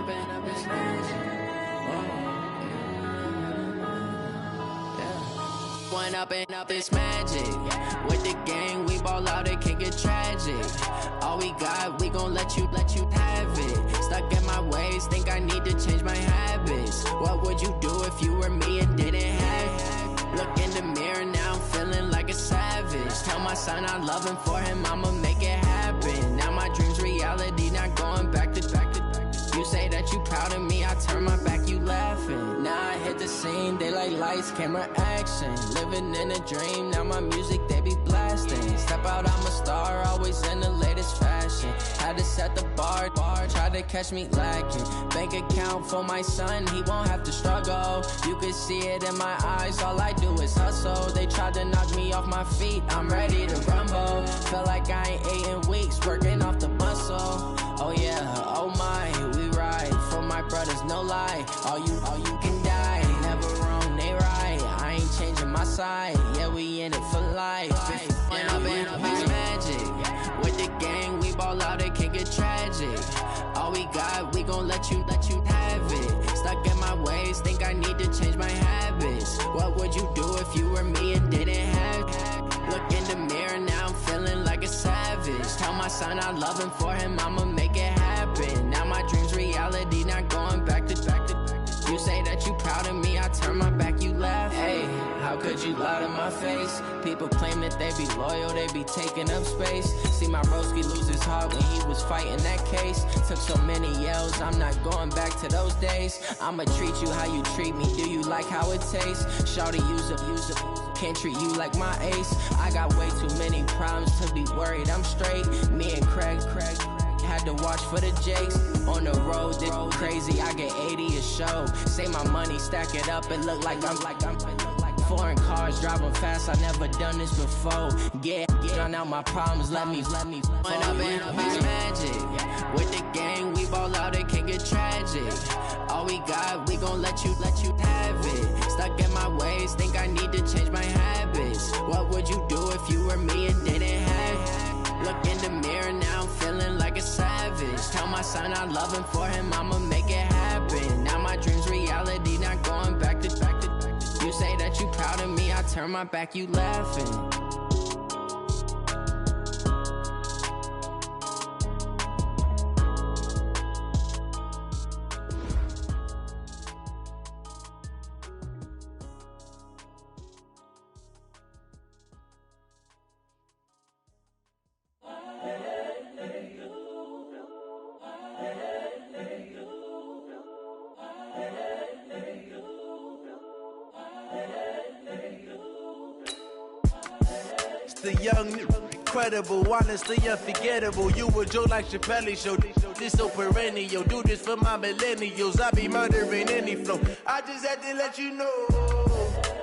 it's magic. One up, it's magic. With the gang, we ball out, it can get tragic. All we got, we gon' let you have it. Stuck in my ways, think I need to change my habits. What would you do if you were me and didn't have it? Look in the mirror, now I'm feeling like a savage. Tell my son I love him, for him I'ma make it happen. Now my dream's reality, not going back to. You say that you proud of me, I turn my back, you laughing. Now I hit the scene, they like lights, camera, action. Living in a dream, now my music, they be blasting. Step out, I'm a star, always in the latest fashion. Had to set the bar, try to catch me lacking. Bank account for my son, he won't have to struggle. You can see it in my eyes, all I do is hustle. They tried to knock me off my feet, I'm ready to rumble. Feel like I ain't ate in weeks, working off the muscle. Oh yeah, oh my, we ride for my brothers, no lie. All you can die, never wrong, they right. I ain't changing my side, yeah, we in it for life. When up, it's magic. With the gang, we ball out, it can get tragic. All we got, we gon' let you have it. Stuck in my ways, think I need to change my habits. What would you do if you were me and didn't have it? Look in the mirror, now I'm feeling like a savage. Tell my son I love him, for him I'ma make it happen. Now my dream's reality, not going back to. You say that you proud of me, I turn my back, you laugh. Hey, how could you lie to my face? People claim that they be loyal, they be taking up space. See my broski lose his heart when he was fighting that case. Took so many yells, I'm not going back to those days. I'ma treat you how you treat me, do you like how it tastes? Shawty, use it. Can't treat you like my ace. I got way too many problems to be worried, I'm straight. Me and Craig had to watch for the Jakes. On the road, this crazy, I get 80 a show. Say my money, stack it up, it look like I'm foreign cars, driving fast, I never done this before. Get on out my problems, let me When up, it's magic. With the gang, we ball out, it can get tragic. All we got, we gon' let you have it. Stuck in my ways, think I need to change my habits. What would you do if you were me and didn't have it? Look in the mirror, now I'm feeling like a savage. Tell my son I love him, for him I'ma make it happen. Now my dream's reality, not going back to. You say that you proud of me, I turn my back, you laughing. The young, incredible, honestly unforgettable. You a joke like Chappelle show. This so perennial. Do this for my millennials. I be murdering any flow. I just had to let you know.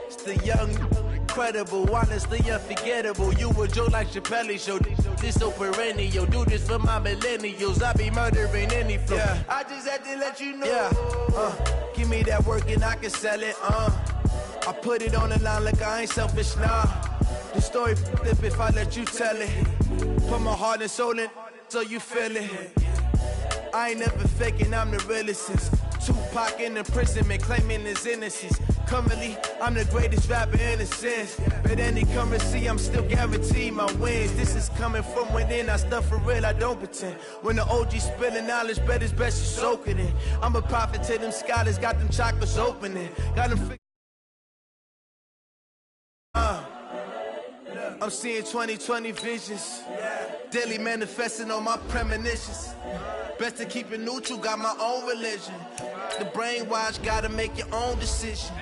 It's the young, incredible, honestly unforgettable. You a joke like Chappelle show. This so perennial. Do this for my millennials. I be murdering any flow. Yeah. I just had to let you know. Yeah. Give me that work and I can sell it. I put it on the line like I ain't selfish, nah. The story flip if I let you tell it. Put my heart and soul in so you feel it. I ain't never faking, I'm the realest since Tupac in imprisonment, claiming his innocence. Currently, I'm the greatest rapper in a sense. But any currency, I'm still guaranteed my wins. This is coming from within, I stuff for real, I don't pretend. When the OG spilling knowledge, bet it's best you soak it in. I'm a prophet to them scholars, got them chakras opening. Got them I'm seeing 2020 visions. Daily manifesting on my premonitions. Best to keep it neutral, got my own religion. The brainwash, gotta make your own decision.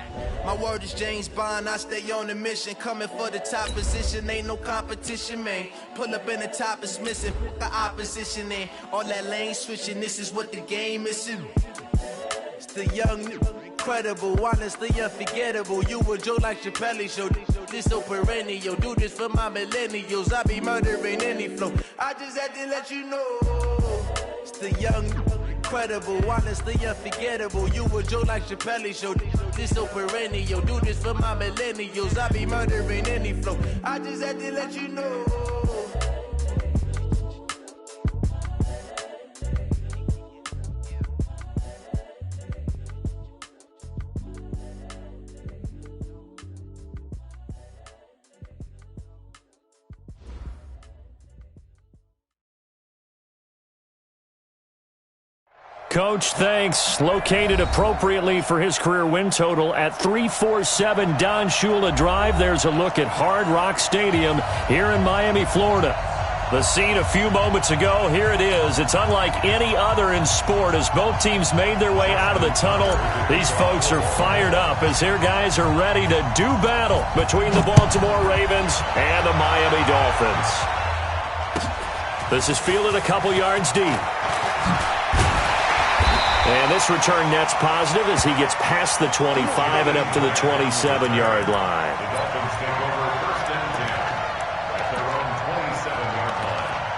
My word is James Bond, I stay on a mission. Coming for the top position, ain't no competition, man. Pull up in the top, it's missing, the opposition in. All that lane switching, this is what the game is. It's the young, incredible, honestly unforgettable. You a joke like Chappelle show. This so perennial. Do this for my millennials. I be murdering any flow. I just had to let you know. It's the young, incredible, honestly unforgettable. You a joke like Chappelle show. This so perennial. Do this for my millennials. I be murdering any flow. I just had to let you know. Coach, thanks. Located appropriately for his career win total at 347 Don Shula Drive. There's a look at Hard Rock Stadium here in Miami, Florida. The scene a few moments ago, here it is. It's unlike any other in sport as both teams made their way out of the tunnel. These folks are fired up as their guys are ready to do battle between the Baltimore Ravens and the Miami Dolphins. This is fielded a couple yards deep. And this return net's positive as he gets past the 25 and up to the 27-yard line. The Dolphins take over first and 10 at their own 27-yard line.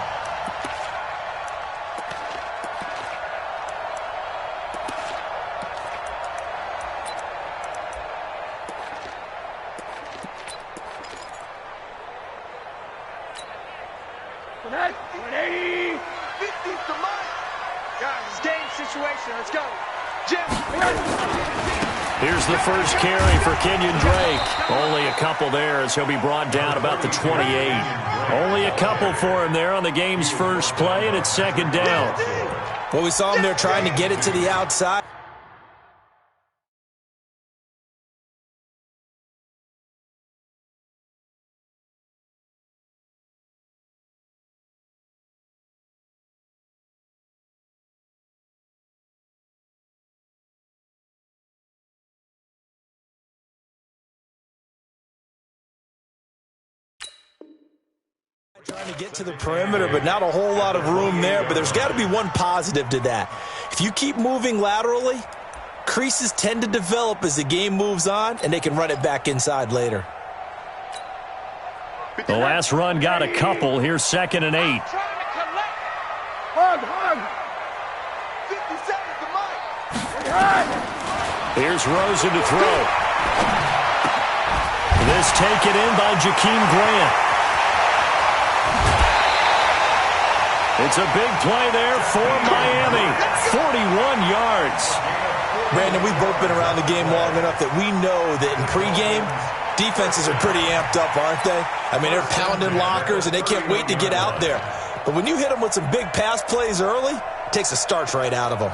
Let's go. Jim. Here's the first carry for Kenyon Drake. Only a couple there as he'll be brought down about the 28. Only a couple for him there on the game's first play, and it's second down. Well, we saw him there trying to get it to the outside. Trying to get to the perimeter, but not a whole lot of room there. But there's got to be one positive to that. If you keep moving laterally, creases tend to develop as the game moves on, and they can run it back inside later. The last run got a couple. Here's second and 8. Here's Rosen to throw. This taken in by Jakeem Grant. It's a big play there for Miami. 41 yards. Brandon, we've both been around the game long enough that we know that in pregame, defenses are pretty amped up, aren't they? I mean, they're pounding lockers, and they can't wait to get out there. But when you hit them with some big pass plays early, it takes a starch right out of them.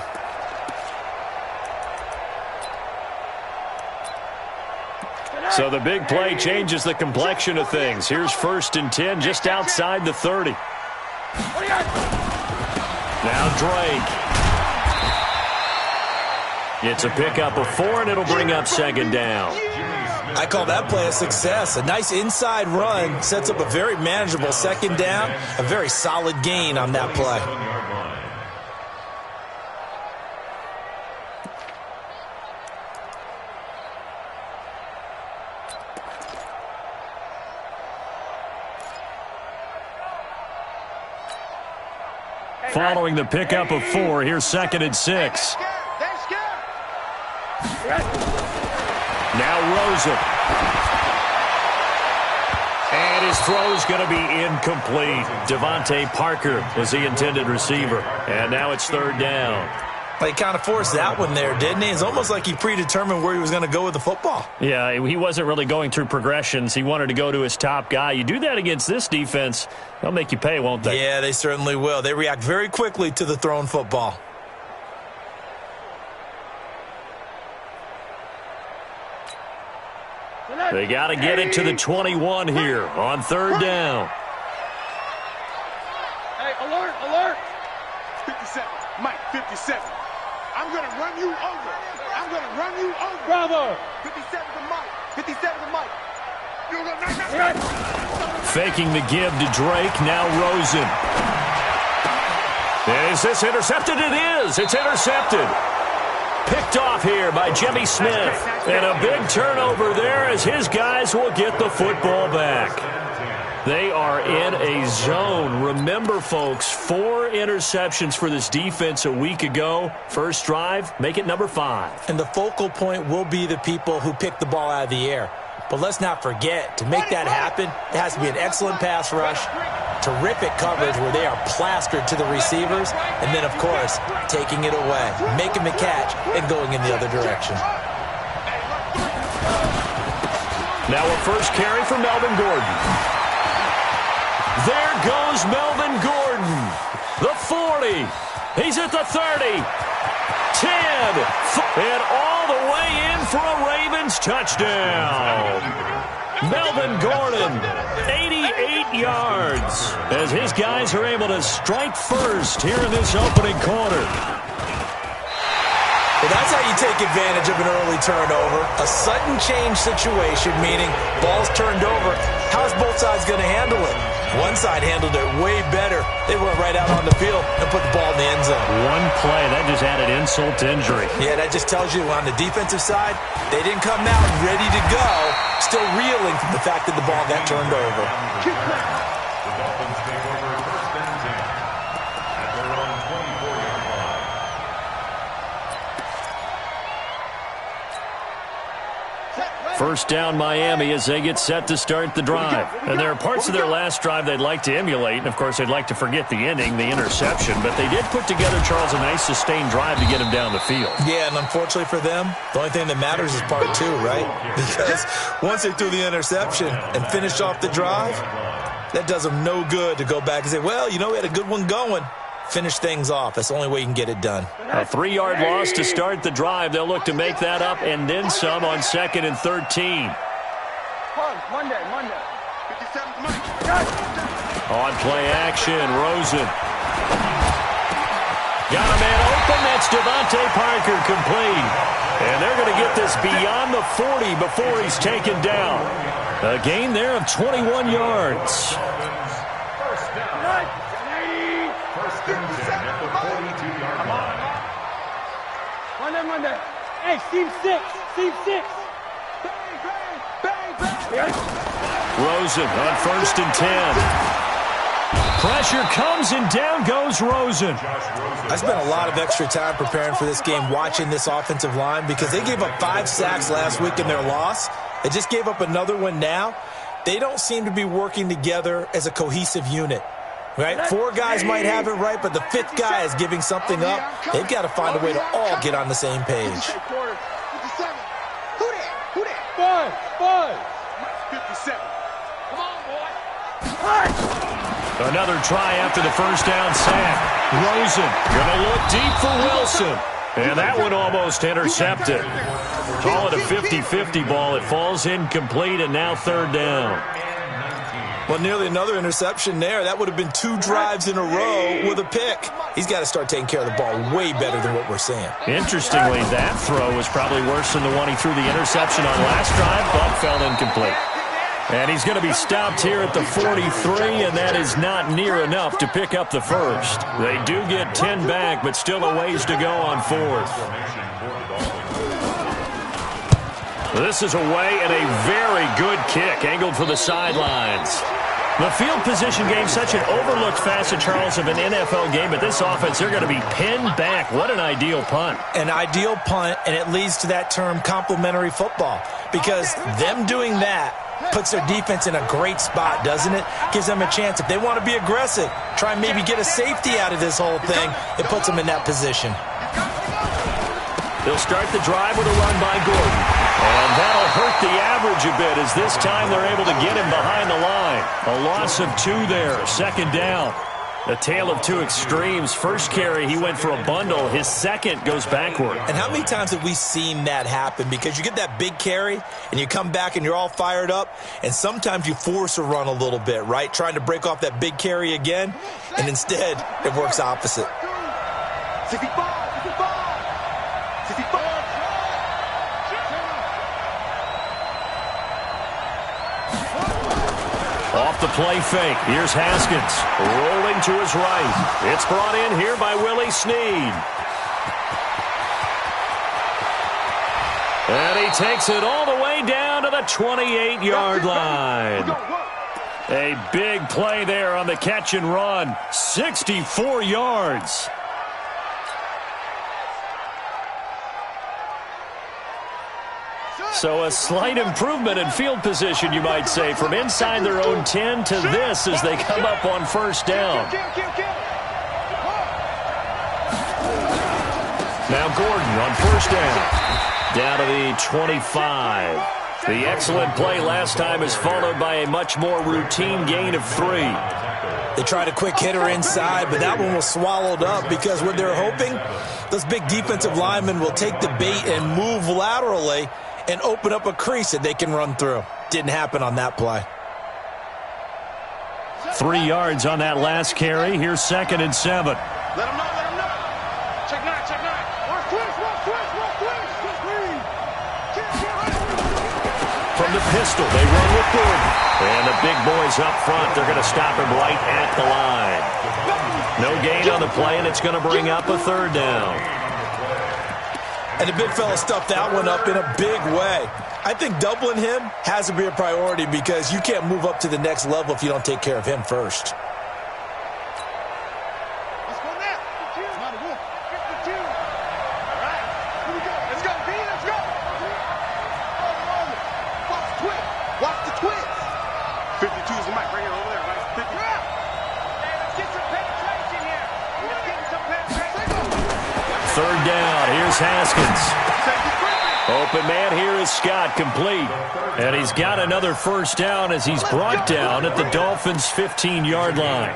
So the big play changes the complexion of things. Here's first and 10 just outside the 30. Now Drake. It's a pickup of 4, and it'll bring up second down. I call that play a success. A nice inside run sets up a very manageable second down. A very solid gain on that play. Following the pickup of 4, here's second and 6. Now Rosen. And his throw's going to be incomplete. Devontae Parker was the intended receiver. And now it's third down. He kind of forced that one there, didn't he? It's almost like he predetermined where he was going to go with the football. Yeah, he wasn't really going through progressions. He wanted to go to his top guy. You do that against this defense, they'll make you pay, won't they? Yeah, they certainly will. They react very quickly to the thrown football. They got to get it to the 21 here on third down. Hey, alert, alert. 57, Mike, 57. I'm going to run you over. I'm going to run you over. Bravo. 57 to Mike. 57 to Mike. Faking the give to Drake. Now Rosen. Is this intercepted? It is. It's intercepted. Picked off here by Jimmy Smith. And a big turnover there as his guys will get the football back. They are in a zone. Remember, folks, 4 interceptions for this defense a week ago. First drive, make it number 5. And the focal point will be the people who pick the ball out of the air. But let's not forget, to make that happen, it has to be an excellent pass rush, terrific coverage where they are plastered to the receivers, and then, of course, taking it away, making the catch, and going in the other direction. Now a first carry for Melvin Gordon. There goes Melvin Gordon. The 40. He's at the 30. 10. And all the way in for a Ravens touchdown. Melvin Gordon, 88 yards, as his guys are able to strike first here in this opening quarter. Well, that's how you take advantage of an early turnover. A sudden change situation, meaning ball's turned over. How's both sides going to handle it? One side handled it way better. They went right out on the field and put the ball in the end zone. One play, that just added insult to injury. Yeah, that just tells you on the defensive side, they didn't come out ready to go, still reeling from the fact that the ball got turned over. The Dolphins take over first and 10 at their own 24-yard line. First down Miami as they get set to start the drive. And there are parts of their last drive they'd like to emulate. And, of course, they'd like to forget the ending, the interception. But they did put together, Charles, a nice sustained drive to get him down the field. Yeah, and unfortunately for them, the only thing that matters is part two, right? Because once they threw the interception and finished off the drive, that does them no good to go back and say, well, you know, we had a good one going. Finish things off. That's the only way you can get it done. A 3-yard loss to start the drive. They'll look to make that up and then some on 2nd and 13. Monday. 57 Monday. On play action, Rosen. Got a man open. That's Devontae Parker complete. And they're going to get this beyond the 40 before he's taken down. A gain there of 21 yards. First down. First and 10 at the 42-yard line. Monday. Hey, Steve 6. Bang. Rosen on 1st and 10. Pressure comes and down goes Rosen. I spent a lot of extra time preparing for this game watching this offensive line because they gave up 5 sacks last week in their loss. They just gave up another one now. They don't seem to be working together as a cohesive unit. Right? 4 guys might have it right, but the 5th guy is giving something up. They've got to find a way to all get on the same page. 57. Who that? 5. 57. Come on, boy. Another try after the first down sack. Rosen going to look deep for Wilson. And that one almost intercepted. Call it a 50-50 ball. It falls incomplete, and now 3rd down. Well, nearly another interception there. That would have been 2 drives in a row with a pick. He's got to start taking care of the ball way better than what we're seeing. Interestingly, that throw was probably worse than the one he threw the interception on last drive, but fell incomplete. And he's going to be stopped here at the 43, and that is not near enough to pick up the first. They do get 10 back, but still a ways to go on 4th. This is away and a very good kick, angled for the sidelines. The field position game, such an overlooked facet, Charles, of an NFL game. But this offense, they're going to be pinned back. What an ideal punt. An ideal punt, and it leads to that term complementary football. Because them doing that puts their defense in a great spot, doesn't it? Gives them a chance. If they want to be aggressive, try and maybe get a safety out of this whole thing, it puts them in that position. They'll start the drive with a run by Gordon. And that'll hurt the average a bit as this time they're able to get him behind the line. A loss of 2 there, 2nd down. A tale of 2 extremes. First carry, he went for a bundle. His second goes backward. And how many times have we seen that happen? Because you get that big carry, and you come back and you're all fired up, and sometimes you force a run a little bit, right? Trying to break off that big carry again, and instead it works opposite. 65. Off the play fake. Here's Haskins. Rolling to his right. It's brought in here by Willie Snead. And he takes it all the way down to the 28-yard line. A big play there on the catch and run. 64 yards. So a slight improvement in field position, you might say, from inside their own 10 to this as they come up on first down. Now Gordon on first down. Down to the 25. The excellent play last time is followed by a much more routine gain of 3. They tried a quick hitter inside, but that one was swallowed up because what they're hoping, those big defensive linemen will take the bait and move laterally and open up a crease that they can run through. Didn't happen on that play. 3 yards on that last carry. Here's 2nd and 7. Let him know, let him know. Check 9, check 9. Watch twist. From the pistol, they run with Gordon. And the big boys up front, they're going to stop him right at the line. No gain on the play, and it's going to bring up a 3rd down. And the big fella stuffed that one up in a big way. I think doubling him has to be a priority because you can't move up to the next level if you don't take care of him first. Let's go now. 52. All right, here we go. Let's go, B, let's go. Watch the twist. 52 is the mic right here over there, right? 50. Let's get some penetration here. Let's get some penetration. 3rd down. Here's Haskins. Open man here is Scott, complete. And he's got another 1st down as he's brought down at the Dolphins' 15-yard line.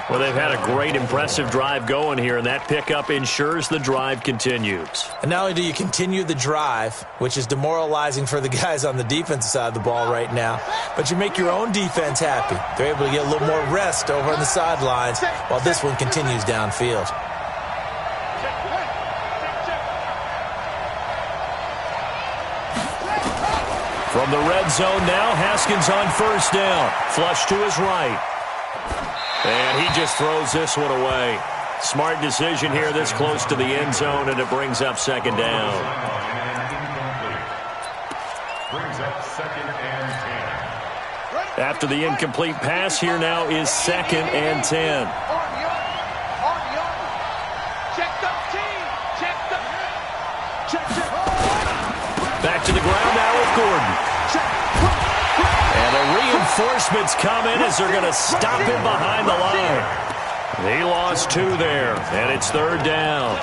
Well, they've had a great, impressive drive going here, and that pickup ensures the drive continues. And not only do you continue the drive, which is demoralizing for the guys on the defensive side of the ball right now, but you make your own defense happy. They're able to get a little more rest over on the sidelines while this one continues downfield. From the red zone now, Haskins on 1st down. Flush to his right. And he just throws this one away. Smart decision here this close to the end zone, and it brings up 2nd down. Brings up 2nd and 10. After the incomplete pass, here now is 2nd and 10. Back to the ground now with Gordon. And the reinforcements come in as they're going to stop him behind the line. He lost 2 there, and it's 3rd down.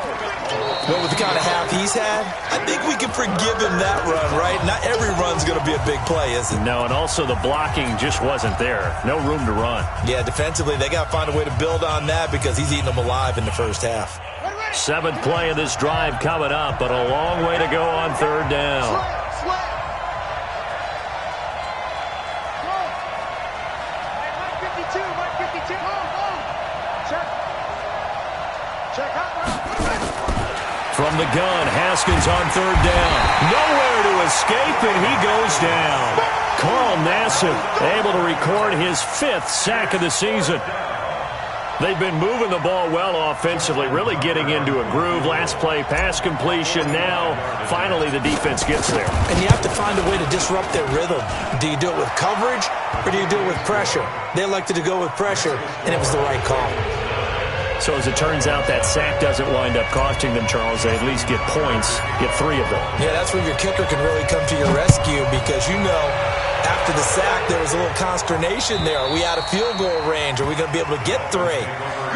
But with the kind of half he's had, I think we can forgive him that run, right? Not every run's going to be a big play, is it? No, and also the blocking just wasn't there. No room to run. Yeah, defensively, they got to find a way to build on that because he's eating them alive in the 1st half. 7th play of this drive coming up, but a long way to go on 3rd down. From the gun, Haskins on 3rd down. Nowhere to escape, and he goes down. Carl Nassib able to record his 5th sack of the season. They've been moving the ball well offensively, really getting into a groove. Last play, pass completion. Now, finally, the defense gets there. And you have to find a way to disrupt their rhythm. Do you do it with coverage, or do you do it with pressure? They elected to go with pressure, and it was the right call. So as it turns out, that sack doesn't wind up costing them, Charles. They at least get points, get 3 of them. Yeah, that's where your kicker can really come to your rescue because you know after the sack there was a little consternation there. Are we out of field goal range? Are we going to be able to get 3?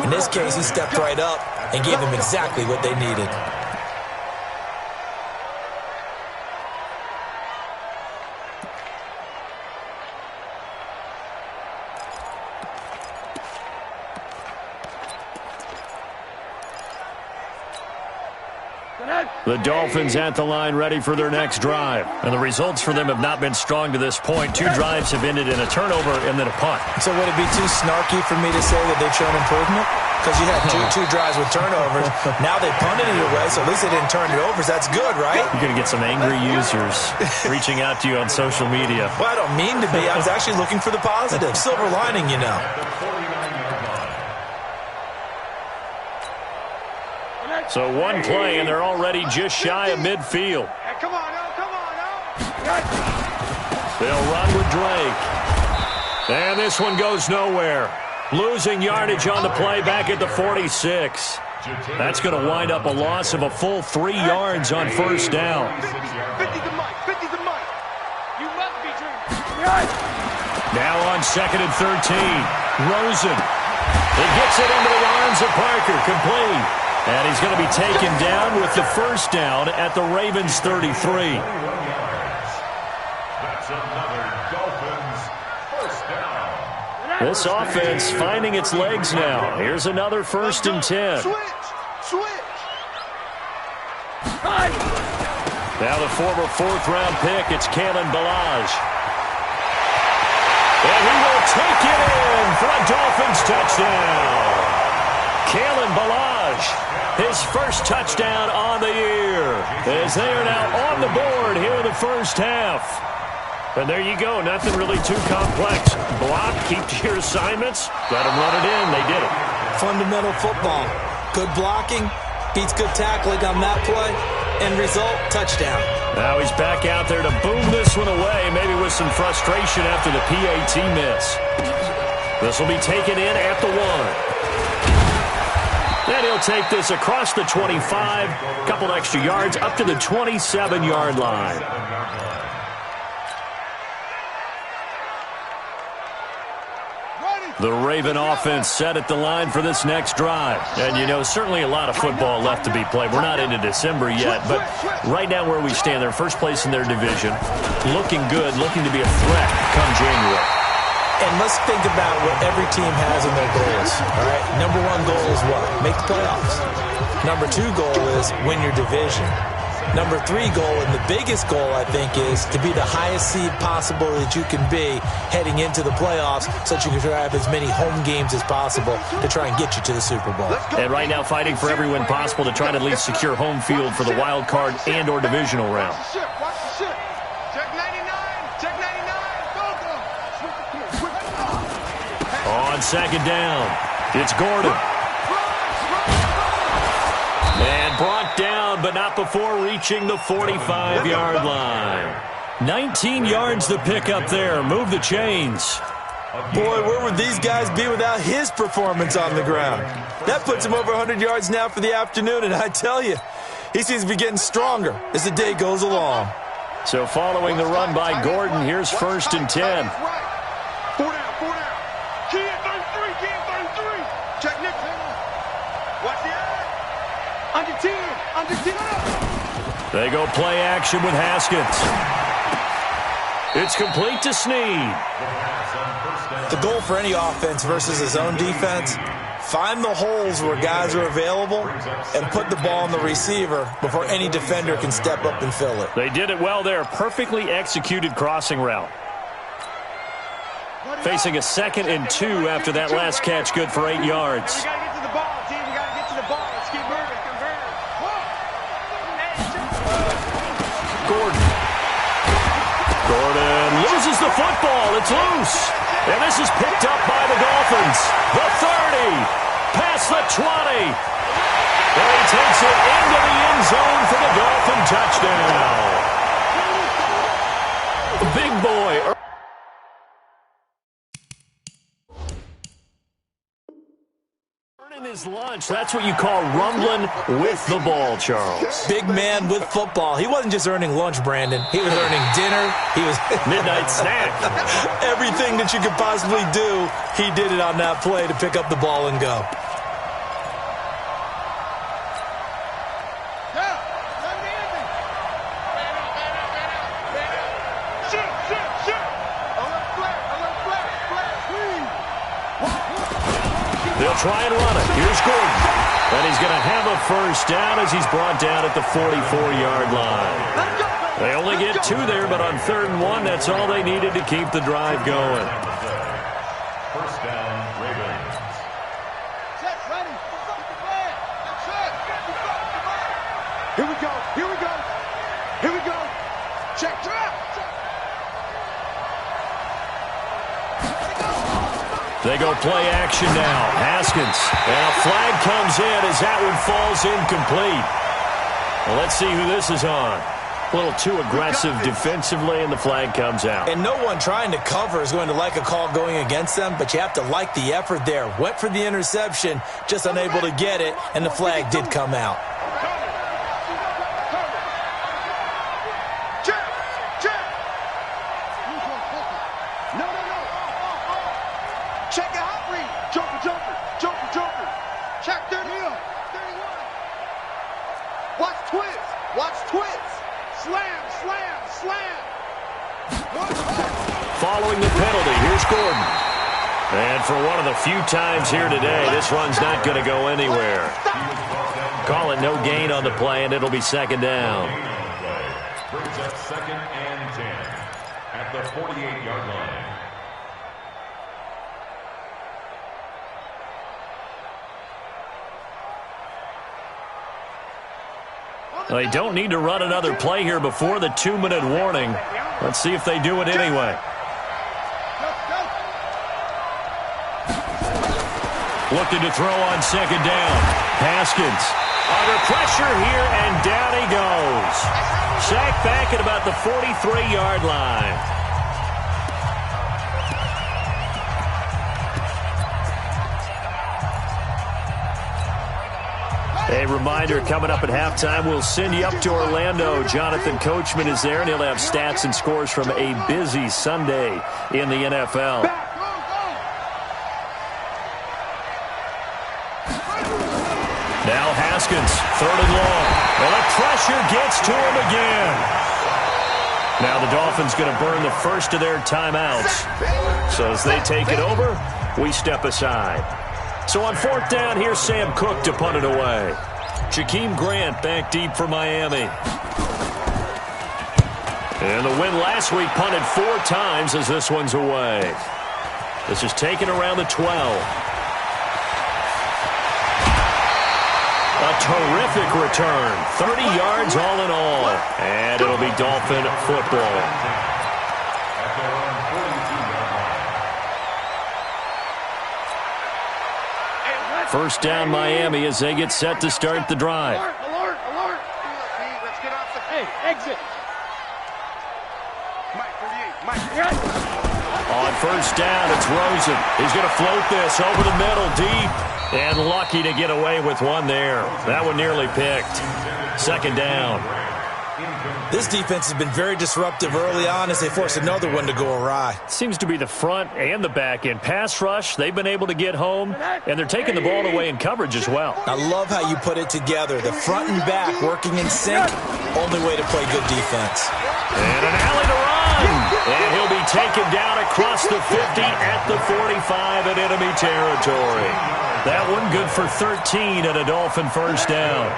In this case, he stepped right up and gave them exactly what they needed. The Dolphins at the line ready for their next drive. And the results for them have not been strong to this point. 2 drives have ended in a turnover and then a punt. So would it be too snarky for me to say that they've shown improvement? Because you had two drives with turnovers. Now they punted it away, so at least they didn't turn it over. So that's good, right? You're going to get some angry users reaching out to you on social media. Well, I don't mean to be. I was actually looking for the positive. Silver lining, you know. So 1 play, and they're already just shy of midfield. Hey, come on, now. They'll run with Drake. And this one goes nowhere. Losing yardage on the play back at the 46. That's going to wind up a loss of a full 3 yards on 1st down. 50's the mic. 50's the mic. You must be dreaming. Now on 2nd and 13. Rosen. He gets it into the arms of Parker. Complete. And he's going to be taken down with the 1st down at the Ravens' 33. That's another Dolphins 1st down. This offense finding its legs now. Here's another 1st and 10. Switch. Now the former 4th-round pick, it's Kalen Ballage. And he will take it in for a Dolphins touchdown. Kalen Ballage, his first touchdown on the year, as they are now on the board here in the first half. And there you go, nothing really too complex. Block, keep to your assignments, let them run it in. They did it. Fundamental football. Good blocking beats good tackling on that play. End result, touchdown. Now he's back out there to boom this one away, maybe with some frustration after the PAT miss. This will be taken in at the 1. Then he'll take this across the 25, couple extra yards up to the 27-yard line. The Raven offense set at the line for this next drive. And, you know, certainly a lot of football left to be played. We're not into December yet, but right now where we stand, they're first place in their division, looking good, looking to be a threat come January. And let's think about what every team has in their goals, all right? Number 1 goal is what? Make the playoffs. Number 2 goal is win your division. Number 3 goal, and the biggest goal, I think, is to be the highest seed possible that you can be heading into the playoffs so that you can have as many home games as possible to try and get you to the Super Bowl. And right now fighting for every win possible to try to at least secure home field for the wild card and or divisional round. Check 99. Check 99. On 2nd down, it's Gordon. And brought down, but not before reaching the 45-yard line. 19 yards to pick up there. Move the chains. Boy, where would these guys be without his performance on the ground? That puts him over 100 yards now for the afternoon, and I tell you, he seems to be getting stronger as the day goes along. So following the run by Gordon, here's 1st and 10. 4 down. Key in 33. Check Nick. Watch the eye. Under 10. They go play action with Haskins. It's complete to Snead. The goal for any offense versus his own defense, find the holes where guys are available and put the ball on the receiver before any defender can step up and fill it. They did it well there. Perfectly executed crossing route. Facing a 2nd and 2 after that last catch, good for 8 yards. We got to get to the ball, team. We got to get to the ball. Let's keep moving. Gordon loses the football. It's loose. And this is picked up by the Dolphins. The 30. Past the 20. And he takes it into the end zone for the Dolphin touchdown. Big boy. Earning his lunch. That's what you call rumbling with the ball, Charles. Big man with football. He wasn't just earning lunch, Brandon. He was earning dinner. He was midnight snack. Everything that you could possibly do, he did it on that play to pick up the ball and go. They'll try and run it. Here's Gordon. And he's going to have a first down as he's brought down at the 44-yard line. They only get 2 there, but on 3rd and 1, that's all they needed to keep the drive going. First down, Ravens. Set, ready. Here we go. Here we go. Here we go. Check, drop. They go play action now. Haskins. And a flag comes in as that one falls incomplete. Well, let's see who this is on. A little too aggressive defensively, and the flag comes out. And no one trying to cover is going to like a call going against them, but you have to like the effort there. Went for the interception, just unable to get it, and the flag did come out. Following the penalty, here's Gordon. And for one of the few times here today, this run's not going to go anywhere. Call it no gain on the play, and it'll be second down. Brings up 2nd and 10 at the 48-yard line. They don't need to run another play here before the 2-minute warning. Let's see if they do it anyway. Looking to throw on second down. Haskins under pressure here, and down he goes. Sacked back at about the 43-yard line. A reminder, coming up at halftime, we'll send you up to Orlando. Jonathan Coachman is there, and he'll have stats and scores from a busy Sunday in the NFL. Now Haskins, 3rd and long. And the pressure gets to him again. Now the Dolphins going to burn the first of their timeouts. So as they take it over, we step aside. So on 4th down, here's Sam Cook to punt it away. Jakeem Grant back deep for Miami. And the win last week, punted 4 times as this one's away. This is taken around the 12. A terrific return. 30 yards all in all. And it'll be Dolphin football. First down Miami as they get set to start the drive. Alert, alert. Let's get off the exit. Mike, 38. On first down, it's Rosen. He's going to float this over the middle deep. And lucky to get away with one there. That one nearly picked. Second down. This defense has been very disruptive early on as they force another one to go awry. Seems to be the front and the back end. Pass rush, they've been able to get home, and they're taking the ball away in coverage as well. I love how you put it together. The front and back working in sync. Only way to play good defense. And an alley to run. And he'll be taken down across the 50 at the 45 in enemy territory. That one good for 13 and a Dolphin first down.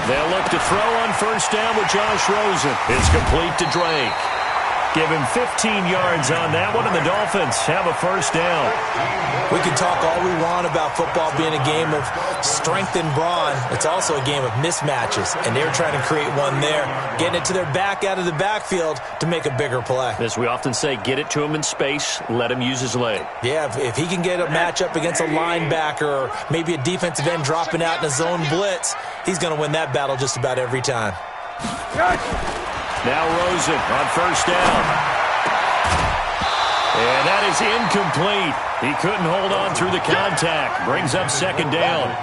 They'll look to throw on first down with Josh Rosen. It's complete to Drake. Give him 15 yards on that one, and the Dolphins have a first down. We can talk all we want about football being a game of strength and brawn. It's also a game of mismatches, and they're trying to create one there, getting it to their back out of the backfield to make a bigger play. As we often say, get it to him in space, let him use his leg. Yeah, if he can get a matchup against a linebacker or maybe a defensive end dropping out in a zone blitz, he's going to win that battle just about every time. Now Rosen on first down. And that is incomplete. He couldn't hold on through the contact. Brings up second down.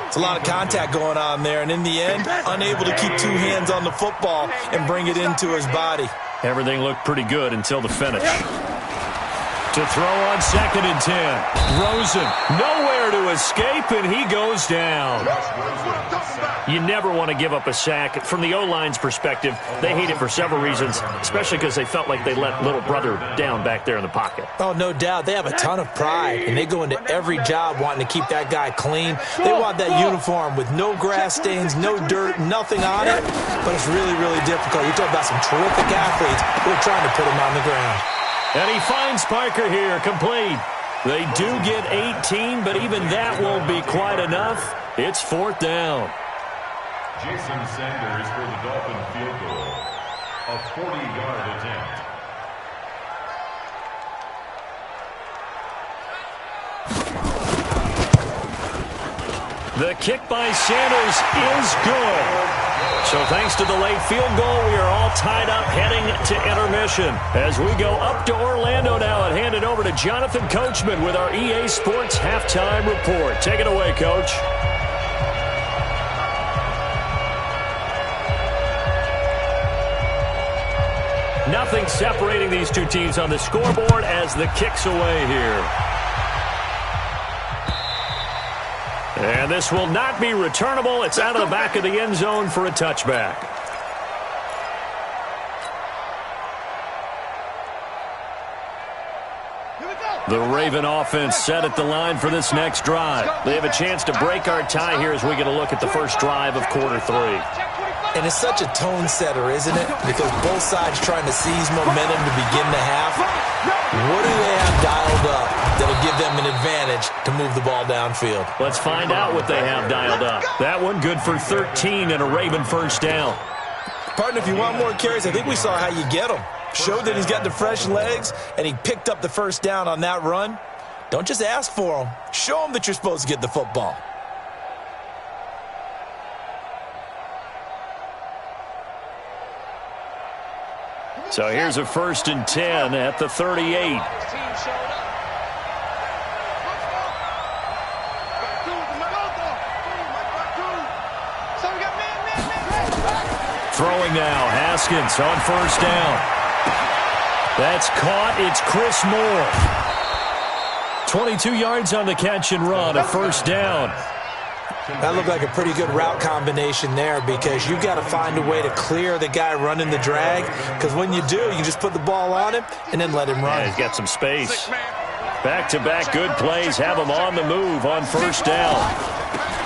It's a lot of contact going on there, and in the end, unable to keep 2 hands on the football and bring it into his body. Everything looked pretty good until the finish. To throw on second and 10. Rosen, nowhere to escape, and he goes down. You never want to give up a sack. From the O-line's perspective, they hate it for several reasons, especially because they felt like they let little brother down back there in the pocket. Oh, no doubt. They have a ton of pride, and they go into every job wanting to keep that guy clean. They want that uniform with no grass stains, no dirt, nothing on it, but it's really, really difficult. You talk about some terrific athletes who are trying to put him on the ground. And he finds Parker here, complete. They do get 18, but even that won't be quite enough. It's 4th down. Jason Sanders for the Dolphin field goal. A 40-yard attempt. The kick by Sanders is good. So thanks to the late field goal, we are all tied up heading to intermission. As we go up to Orlando now and hand it over to Jonathan Coachman with our EA Sports Halftime Report. Take it away, Coach. Nothing separating these two teams on the scoreboard as the kick's away here. And this will not be returnable. It's out of the back of the end zone for a touchback. The Raven offense set at the line for this next drive. They have a chance to break our tie here as we get a look at the first drive of quarter 3. And it's such a tone setter, isn't it? Because both sides trying to seize momentum to begin the half. What do they have dialed up that'll give them an advantage to move the ball downfield? Let's find out what they have dialed up. That one good for 13 and a Raven first down. Partner, if you want more carries, I think we saw how you get them. Showed that he's got the fresh legs, and he picked up the first down on that run. Don't just ask for them. Show them that you're supposed to get the football. So here's a 1st and 10 at the 38. Throwing now, Haskins on 1st down. That's caught. It's Chris Moore. 22 yards on the catch and run, a 1st down. That looked like a pretty good route combination there because you've got to find a way to clear the guy running the drag, because when you do, you just put the ball on him and then let him run. Yeah, he's got some space. Back-to-back good plays have him on the move on 1st down.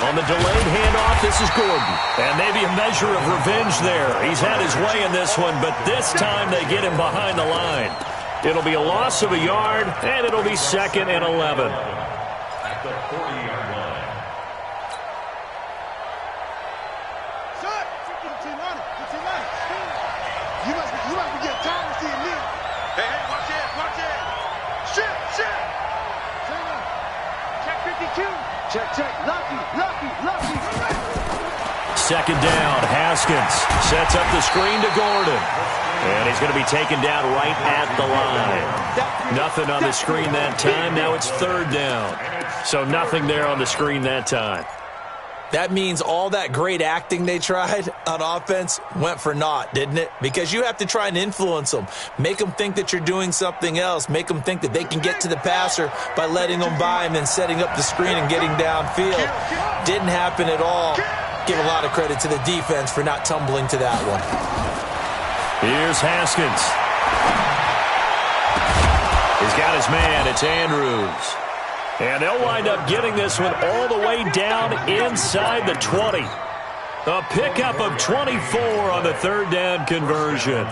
On the delayed handoff, this is Gordon. And maybe a measure of revenge there. He's had his way in this one, but this time they get him behind the line. It'll be a loss of a yard, and it'll be 2nd and 11. At the 40-yard line. Shut! You must be getting tired of seeing me. Hey, watch it. Shit. Check 52. Check. Lucky. 2nd down, Haskins sets up the screen to Gordon. And he's going to be taken down right at the line. Nothing on the screen that time. Now it's 3rd down. So nothing there on the screen that time. That means all that great acting they tried on offense went for naught, didn't it? Because you have to try and influence them. Make them think that you're doing something else. Make them think that they can get to the passer by letting them by and then setting up the screen and getting downfield. Didn't happen at all. Give a lot of credit to the defense for not tumbling to that one. Here's Haskins. He's got his man. It's Andrews. And they'll wind up getting this one all the way down inside the 20. A pickup of 24 on the 3rd down conversion.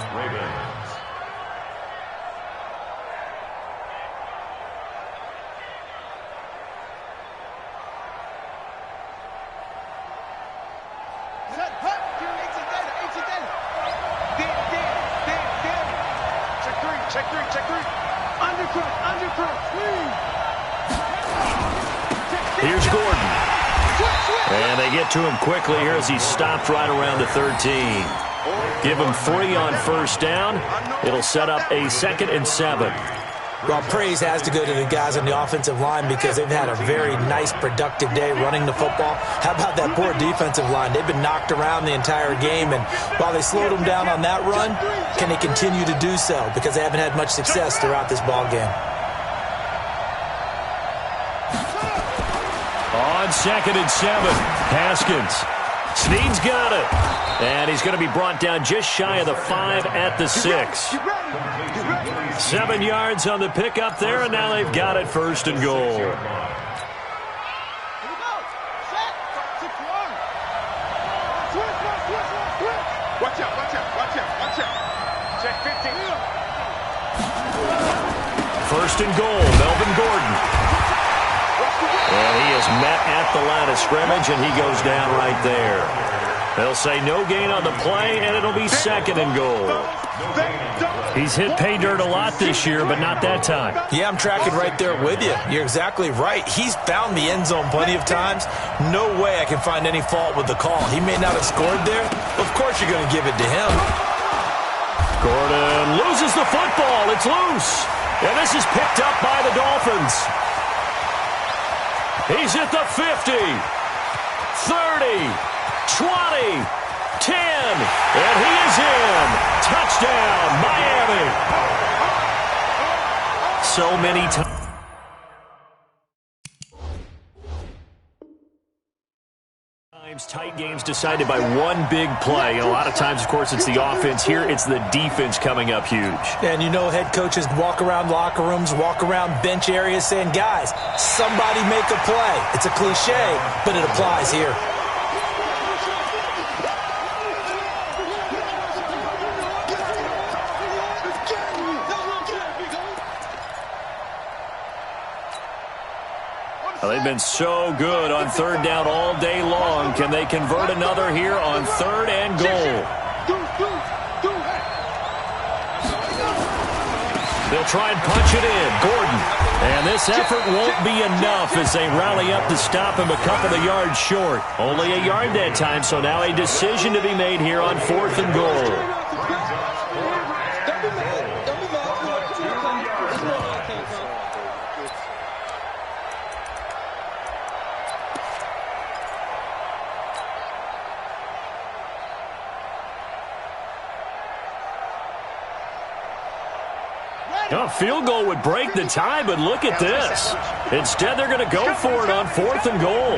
Check three. Undercut. Here's Gordon. And they get to him quickly here as he stopped right around the 13. Give him 3 on 1st down. It'll set up a 2nd and 7. Well, praise has to go to the guys on the offensive line because they've had a very nice, productive day running the football. How about that poor defensive line? They've been knocked around the entire game, and while they slowed them down on that run, can they continue to do so? Because they haven't had much success throughout this ball game. On 2nd and 7, Haskins. Snead's got it. And he's going to be brought down just shy of the 5 at the 6. 7 yards on the pickup there, and now they've got it 1st and goal. Watch out. Check 15. 1st and goal, Melvin Gordon. And he is met at the line of scrimmage, and he goes down right there. They'll say no gain on the play, and it'll be 2nd and goal. He's hit pay dirt a lot this year, but not that time. Yeah, I'm tracking right there with you. You're exactly right. He's found the end zone plenty of times. No way I can find any fault with the call. He may not have scored there. Of course you're going to give it to him. Gordon loses the football. It's loose. And this is picked up by the Dolphins. He's at the 50, 30, 20, 10, and he is in. Touchdown, Miami. So many times. Tight games decided by one big play. A lot of times, of course, it's the offense. Here, it's the defense coming up huge. And you know head coaches walk around locker rooms, walk around bench areas saying, guys, somebody make a play. It's a cliche, but it applies here. Well, they've been so good on third down all day long. Can they convert another here on third and goal? They'll try and punch it in. Gordon. And this effort won't be enough as they rally up to stop him a couple of yards short. Only a yard that time, so now a decision to be made here on fourth and goal. A field goal would break the tie, but look at this. Instead, they're going to go for it on fourth and goal.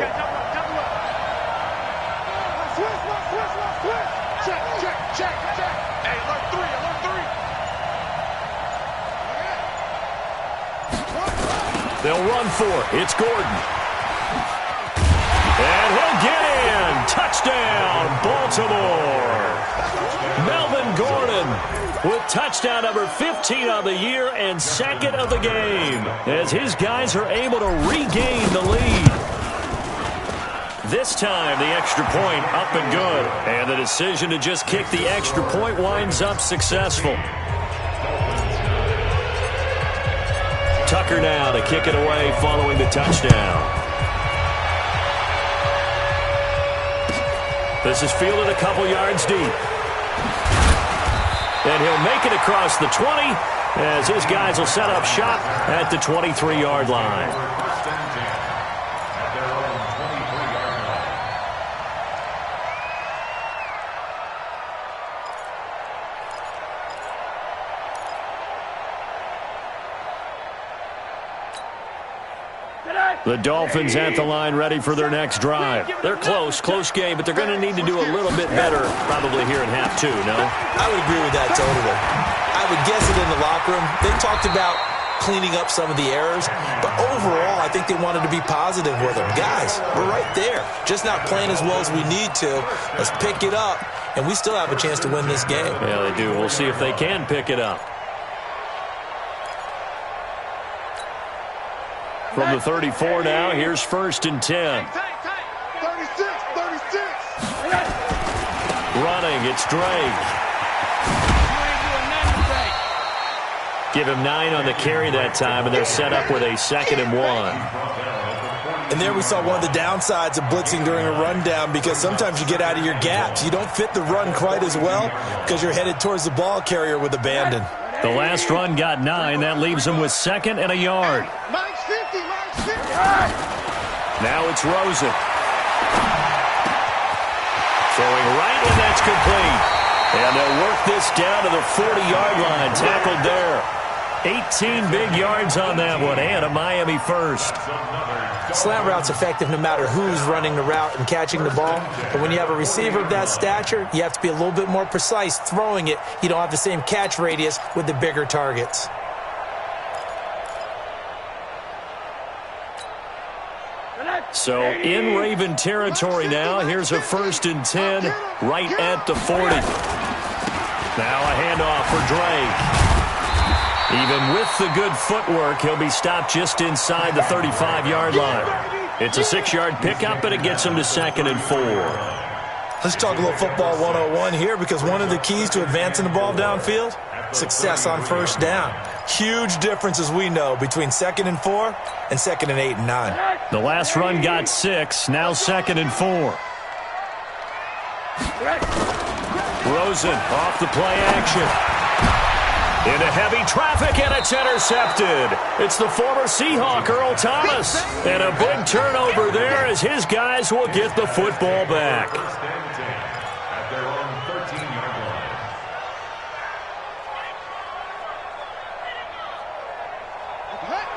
They'll run for it. It's Gordon. And he'll get in. Touchdown, Baltimore. Melvin Gordon with touchdown number 15 on the year and second of the game as his guys are able to regain the lead. This time, the extra point up and good. And the decision to just kick the extra point winds up successful. Tucker now to kick it away following the touchdown. This is fielded a couple yards deep. And he'll make it across the 20 as his guys will set up shop at the 23-yard line. The Dolphins at the line ready for their next drive. They're close game, but they're going to need to do a little bit better probably here in half two, no? I would agree with that totally. I would guess it in the locker room. They talked about cleaning up some of the errors, but overall I think they wanted to be positive with them. Guys, we're right there. Just not playing as well as we need to. Let's pick it up, and we still have a chance to win this game. Yeah, they do. We'll see if they can pick it up. From the 34 now, here's first and 10. 36. Running, it's Drake. Give him 9 on the carry that time, and they're set up with a 2nd and 1. And there we saw one of the downsides of blitzing during a rundown because sometimes you get out of your gaps. You don't fit the run quite as well because you're headed towards the ball carrier with abandon. The last run got 9. That leaves him with 2nd and a yard. Now it's Rosen. Throwing right, and that's complete. And they'll work this down to the 40-yard line. Tackled there. 18 big yards on that one, and a Miami first. Slant route's effective no matter who's running the route and catching the ball. But when you have a receiver of that stature, you have to be a little bit more precise throwing it. You don't have the same catch radius with the bigger targets. So in Raven territory now. Here's a 1st and 10 right at the 40. Now a handoff for Drake. Even with the good footwork, he'll be stopped just inside the 35-yard line. It's a 6-yard pickup, and it gets him to 2nd and 4. Let's talk a little football 101 here because one of the keys to advancing the ball downfield, success on first down. Huge difference, as we know, between 2nd and 4 and 2nd and 8 and 9. The last run got 6, now 2nd and 4. Rosen off the play action. Into heavy traffic, and it's intercepted. It's the former Seahawk, Earl Thomas. And a big turnover there as his guys will get the football back.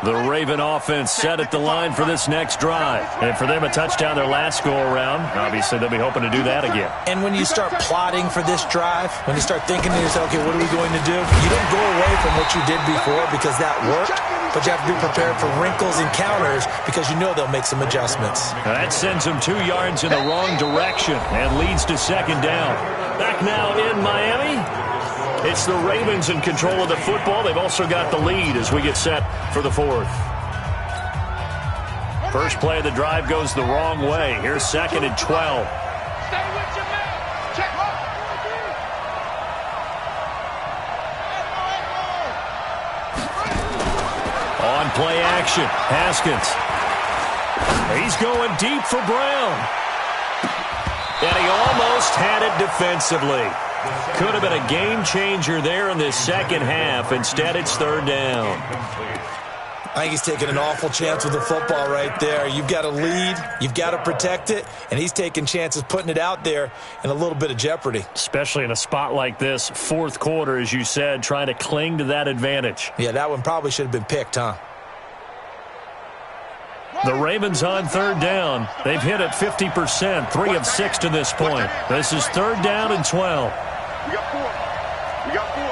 The Raven offense set at the line for this next drive. And for them, a touchdown their last go-around. Obviously, they'll be hoping to do that again. And when you start plotting for this drive, when you start thinking to yourself, okay, what are we going to do? You don't go away from what you did before because that worked, but you have to be prepared for wrinkles and counters because you know they'll make some adjustments. That sends them 2 yards in the wrong direction and leads to second down. Back now in Miami. It's the Ravens in control of the football. They've also got the lead as we get set for the fourth. First play of the drive goes the wrong way. Here's 2nd and 12. Stay with your man. Check On play action, Haskins. He's going deep for Brown. And he almost had it defensively. Could have been a game changer there in this second half. Instead, it's 3rd down. I think he's taking an awful chance with the football right there. You've got to lead, you've got to protect it, and he's taking chances putting it out there in a little bit of jeopardy. Especially in a spot like this, 4th quarter, as you said, trying to cling to that advantage. Yeah, that one probably should have been picked, huh? The Ravens on 3rd down. They've hit it 50%, 3 of 6 to this point. This is 3rd down and 12. We got 4. We got 4.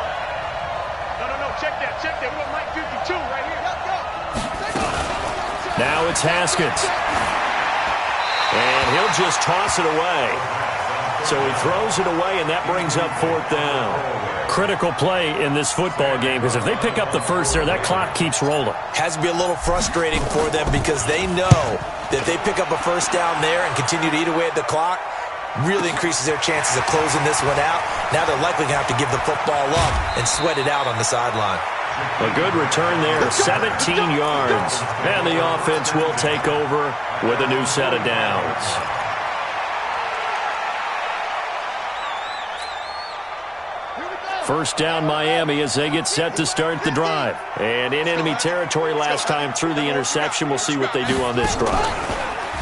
No. Check that. We got Mike 52 right here. Now it's Haskins. And he'll just toss it away. So he throws it away, and that brings up 4th down. Critical play in this football game because if they pick up the first there, that clock keeps rolling. Has to be a little frustrating for them because they know that they pick up a first down there and continue to eat away at the clock, really increases their chances of closing this one out. Now they're likely going to have to give the football up and sweat it out on the sideline. A good return there, 17 yards. And the offense will take over with a new set of downs. First down Miami as they get set to start the drive. And in enemy territory last time through the interception. We'll see what they do on this drive.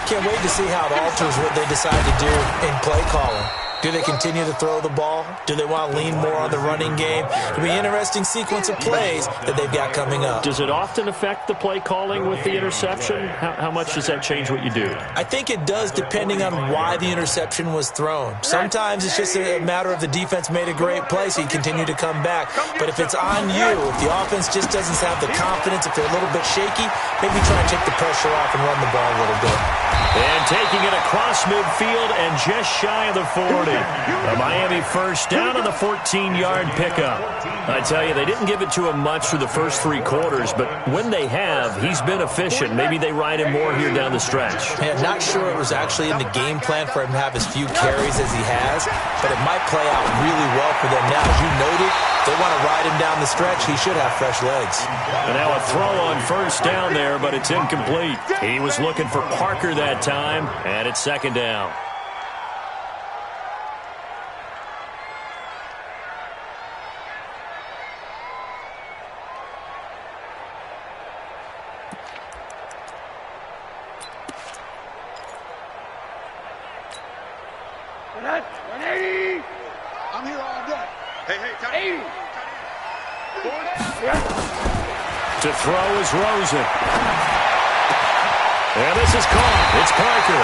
Can't wait to see how it alters what they decide to do in play calling. Do they continue to throw the ball? Do they want to lean more on the running game? It'll be an interesting sequence of plays that they've got coming up. Does it often affect the play calling with the interception? How much does that change what you do? I think it does depending on why the interception was thrown. Sometimes it's just a matter of the defense made a great play, so you continue to come back. But if it's on you, if the offense just doesn't have the confidence, if they're a little bit shaky, maybe try and take the pressure off and run the ball a little bit. And taking it across midfield and just shy of the 40. A Miami first down on the 14-yard pickup. I tell you, they didn't give it to him much for the first 3 quarters, but when they have, he's been efficient. Maybe they ride him more here down the stretch. Yeah, not sure it was actually in the game plan for him to have as few carries as he has, but it might play out really well for them now. As you noted, they want to ride him down the stretch. He should have fresh legs. And now a throw on first down there, but it's incomplete. He was looking for Parker that time, and it's 2nd down. I'm here all day. Hey, 80. To throw is Rosen. And this is caught. It's Parker.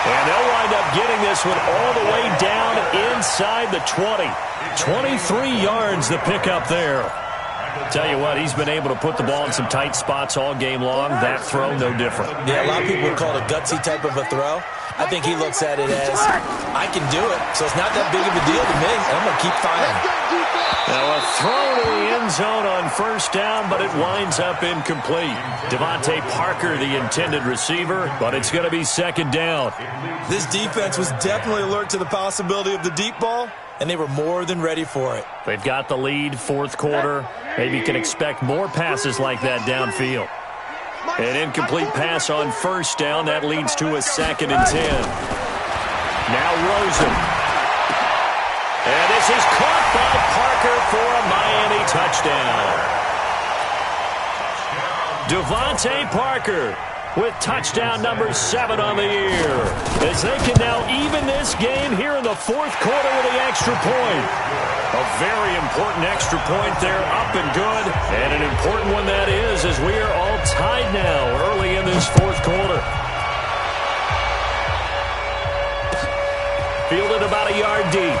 And they'll wind up getting this one all the way down inside the 20. 23 yards the pickup there. Tell you what, he's been able to put the ball in some tight spots all game long. That throw, no different. Yeah, a lot of people would call it a gutsy type of a throw. I think he looks at it as, I can do it, so it's not that big of a deal to me, and I'm going to keep firing. Now a throw to the end zone on first down, but it winds up incomplete. Devontae Parker, the intended receiver, but it's going to be 2nd down. This defense was definitely alert to the possibility of the deep ball, and they were more than ready for it. They've got the lead, 4th quarter. Maybe you can expect more passes like that downfield. An incomplete pass on first down. That leads to a 2nd and 10. Now Rosen. And this is caught by Parker for a Miami touchdown. Devontae Parker with touchdown number 7 on the year. As they can now even this game here in the 4th quarter with the extra point. A very important extra point there, up and good. And an important one that is, as we are all tied now early in this fourth quarter. Fielded about a yard deep.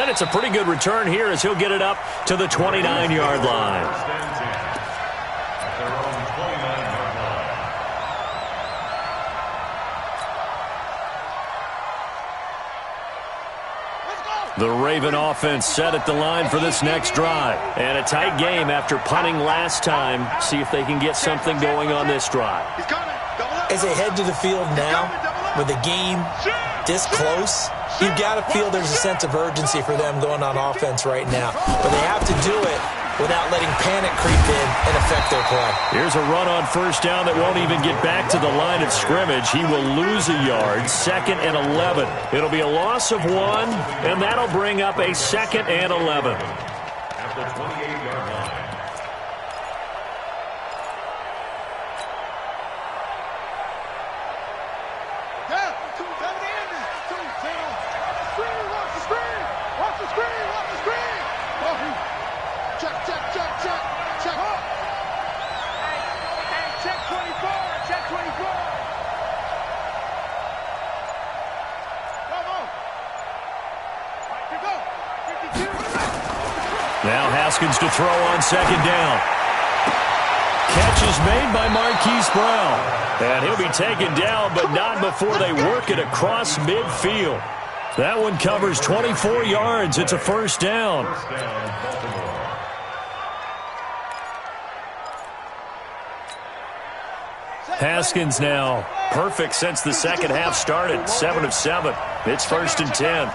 And it's a pretty good return here as he'll get it up to the 29-yard line. The Raven offense set at the line for this next drive. And a tight game after punting last time. See if they can get something going on this drive. As they head to the field now, with the game this close, you've got to feel there's a sense of urgency for them going on offense right now. But they have to do it without letting panic creep in and affect their play. Here's a run on first down that won't even get back to the line of scrimmage. He will lose a yard, 2nd and 11. It'll be a loss of 1, and that'll bring up a 2nd and 11. At the 28-yard line. Now Haskins to throw on 2nd down. Catch is made by Marquise Brown. And he'll be taken down, but not before they work it across midfield. That one covers 24 yards. It's a first down. Haskins now perfect since the second half started. 7 of 7. It's 1st and 10.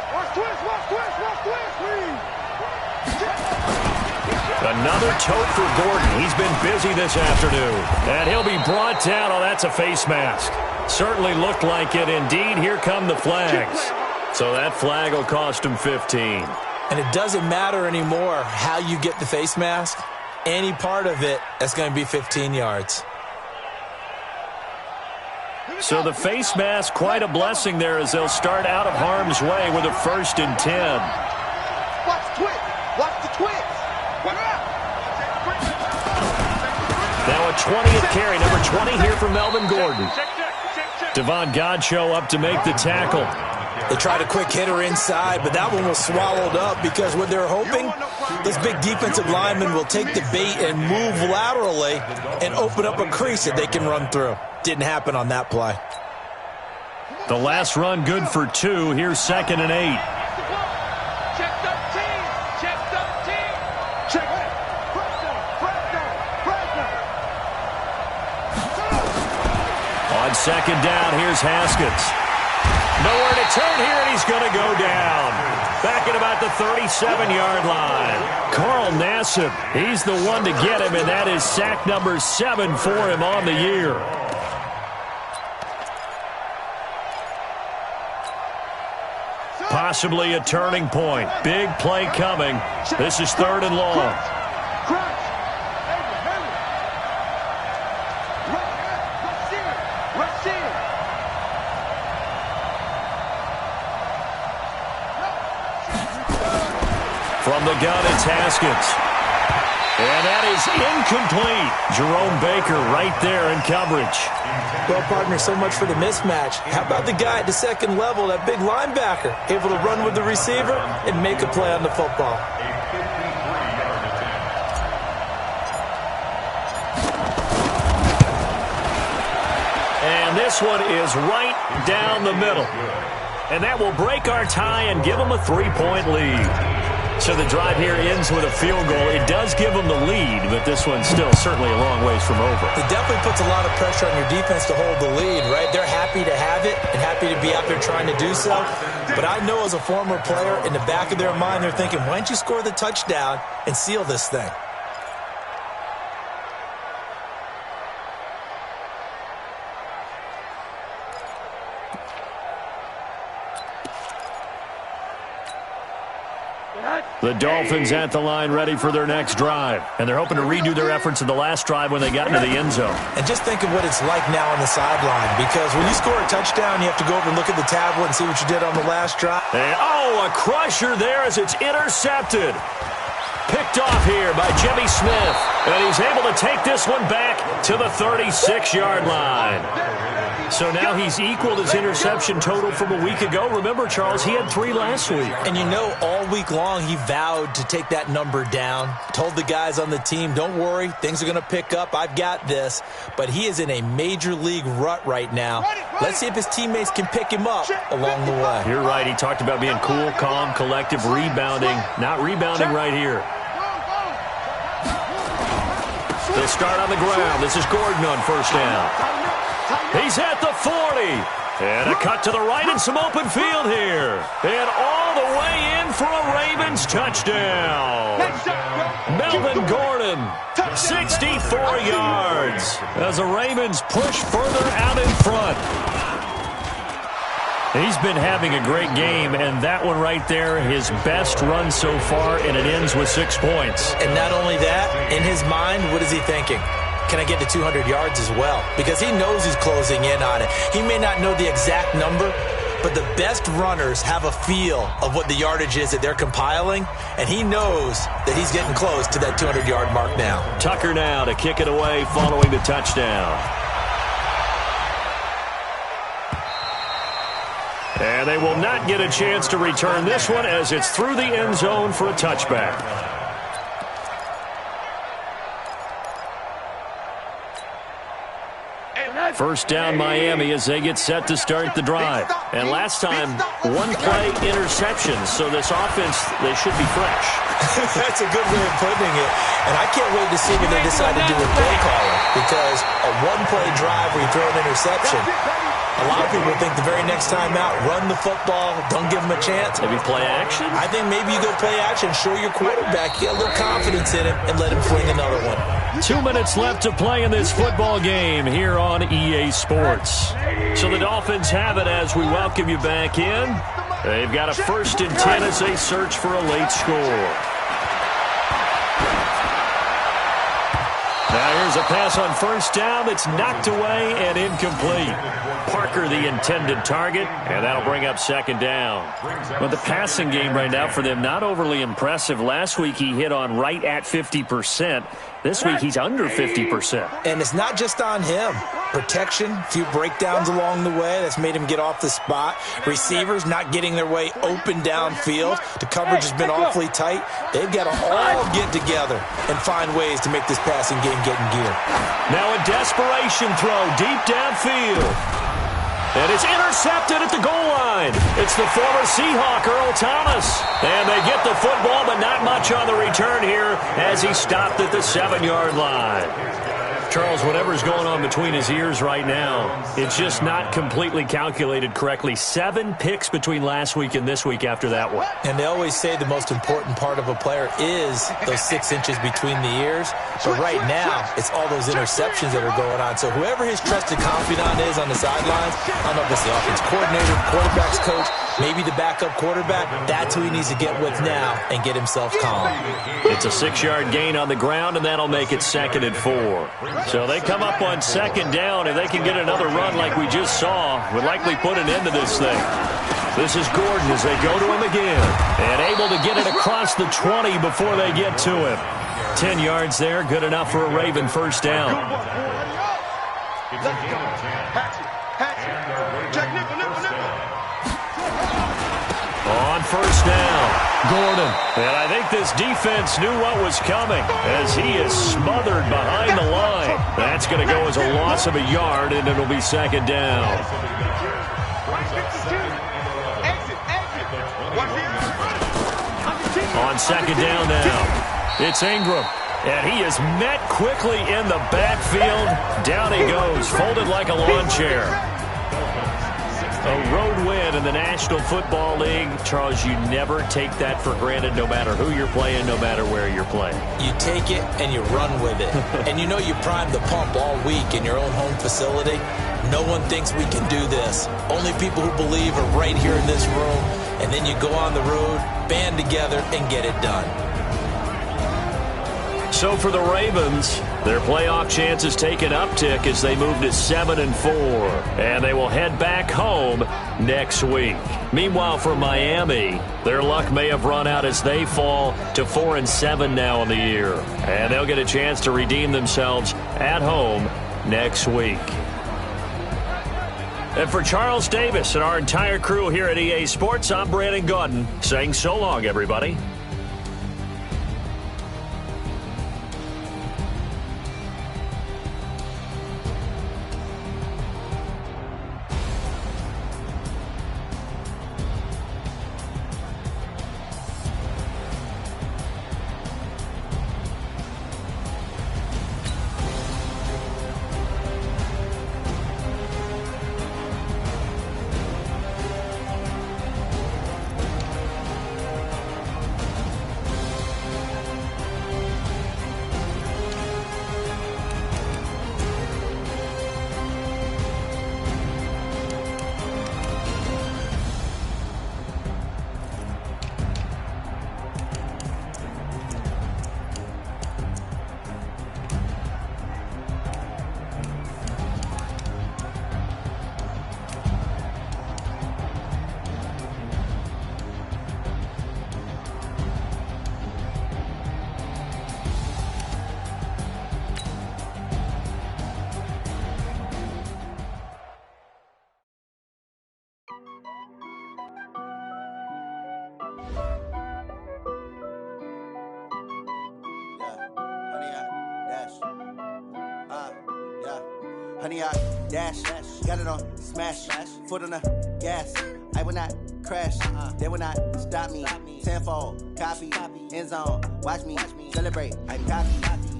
Another tote for Gordon. He's been busy this afternoon. And he'll be brought down. Oh, that's a face mask. Certainly looked like it. Indeed, here come the flags. So that flag will cost him 15. And it doesn't matter anymore how you get the face mask. Any part of it, that's going to be 15 yards. So the face mask, quite a blessing there as they'll start out of harm's way with a 1st and 10. Watch the twist. Watch the twist. Now a 20th carry, number 20 here for Melvin Gordon. Devon Godchaux up to make the tackle. They tried a quick hitter inside, but that one was swallowed up because what they're hoping, this big defensive lineman will take the bait and move laterally and open up a crease that they can run through. Didn't happen on that play. The last run good for 2. Here's 2nd and 8. Check 13. Check 13. Check it. On 2nd down, here's Haskins. Nowhere to turn here, and he's going to go down. Back at about the 37-yard line. Carl Nassib, he's the one to get him, and that is sack number 7 for him on the year. Possibly a turning point. Big play coming. This is 3rd and long. From the gun, it's Haskins. And that is incomplete. Jerome Baker right there in coverage. Well, partner, so much for the mismatch. How about the guy at the 2nd level, that big linebacker, able to run with the receiver and make a play on the football? And this one is right down the middle. And that will break our tie and give them a 3-point lead. So the drive here ends with a field goal. It does give them the lead, but this one's still certainly a long ways from over. It definitely puts a lot of pressure on your defense to hold the lead, right? They're happy to have it and happy to be out there trying to do so. But I know as a former player, in the back of their mind, they're thinking, why don't you score the touchdown and seal this thing? That's The Dolphins at the line ready for their next drive. And they're hoping to redo their efforts in the last drive when they got into the end zone. And just think of what it's like now on the sideline, because when you score a touchdown, you have to go over and look at the tablet and see what you did on the last drive. And, a crusher there as it's intercepted. Picked off here by Jimmy Smith. And he's able to take this one back to the 36-yard line. So now he's equaled his interception total from a week ago. Remember, Charles, he had 3 last week. And you know, all week long he vowed to take that number down. Told the guys on the team, don't worry, things are going to pick up. I've got this. But he is in a major league rut right now. Let's see if his teammates can pick him up along the way. You're right. He talked about being cool, calm, collective, rebounding. Not rebounding right here. They'll start on the ground. This is Gordon on first down. He's at the 40. And a cut to the right and some open field here. And all the way in for a Ravens touchdown. Melvin Gordon, 64 yards. As the Ravens push further out in front. He's been having a great game, and that one right there, his best run so far, and it ends with 6 points. And not only that, in his mind, what is he thinking? Can I get to 200 yards as well? Because he knows he's closing in on it. He may not know the exact number, but the best runners have a feel of what the yardage is that they're compiling, and he knows that he's getting close to that 200-yard mark now. Tucker now to kick it away following the touchdown. And they will not get a chance to return this one as it's through the end zone for a touchback. First down Miami as they get set to start the drive. And last time, 1-play interception. So this offense, they should be fresh. That's a good way of putting it. And I can't wait to see what they decide to do with play calling. Because a 1-play drive where you throw an interception, a lot of people think the very next time out, run the football, don't give them a chance. Maybe play action? I think maybe you go play action, show your quarterback, get a little confidence in him, and let him fling another one. 2 minutes left to play in this football game here on EA Sports. So the Dolphins have it as we welcome you back in. They've got a 1st and 10 as they search for a late score. Now here's a pass on first down that's knocked away and incomplete. Parker the intended target, and that'll bring up 2nd down. But the passing game right now for them, not overly impressive. Last week he hit on right at 50%. This week he's under 50%. And it's not just on him. Protection, a few breakdowns along the way. That's made him get off the spot. Receivers not getting their way open downfield. The coverage has been awfully tight. They've got to all get together and find ways to make this passing game get in gear. Now a desperation throw deep downfield. And it's intercepted at the goal line. It's the former Seahawk, Earl Thomas. And they get the football, but not much on the return here as he stopped at the 7-yard line. Charles, whatever's going on between his ears right now, it's just not completely calculated correctly. 7 picks between last week and this week after that one. And they always say the most important part of a player is those 6 inches between the ears. But right now, it's all those interceptions that are going on. So whoever his trusted confidant is on the sidelines, I don't know if it's the offense coordinator, quarterback's coach, maybe the backup quarterback, that's who he needs to get with now and get himself calm. It's a 6-yard gain on the ground, and that'll make it 2nd and 4. So they come up on 2nd down, and they can get another run like we just saw. Would likely put an end to this thing. This is Gordon as they go to him again. And able to get it across the 20 before they get to him. 10 yards there, good enough for a Raven first down. On first down, Gordon. And I think this defense knew what was coming as he is smothered behind the line. That's going to go as a loss of a yard, and it'll be 2nd down. On 2nd down now, it's Ingram. And he is met quickly in the backfield. Down he goes, folded like a lawn chair. A road win, and the National Football League, Charles, you never take that for granted no matter who you're playing, no matter where you're playing. You take it and you run with it. And you know you primed the pump all week in your own home facility. No one thinks we can do this. Only people who believe are right here in this room. And then you go on the road, band together, and get it done. So for the Ravens, their playoff chances take an uptick as they move to 7-4, and they will head back home next week. Meanwhile, for Miami, their luck may have run out as they fall to 4-7 now in the year, and they'll get a chance to redeem themselves at home next week. And for Charles Davis and our entire crew here at EA Sports, I'm Brandon Gaudin saying so long, everybody. Honey, I dash, got it on smash, foot on the gas. I will not crash, they will not stop me. Tenfold, copy, end zone, watch me celebrate. I'm cocky,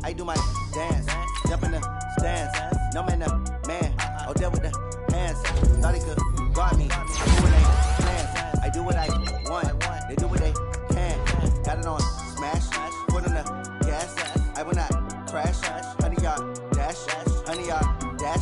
I do my dance, jump in the stands. No man, the man, oh, there with the hands. Thought he could guard me, do what they plans. I do what I want, they do what they can. Got it on smash, foot on the gas. I will not crash, honey, y'all dash, honey, y'all dash,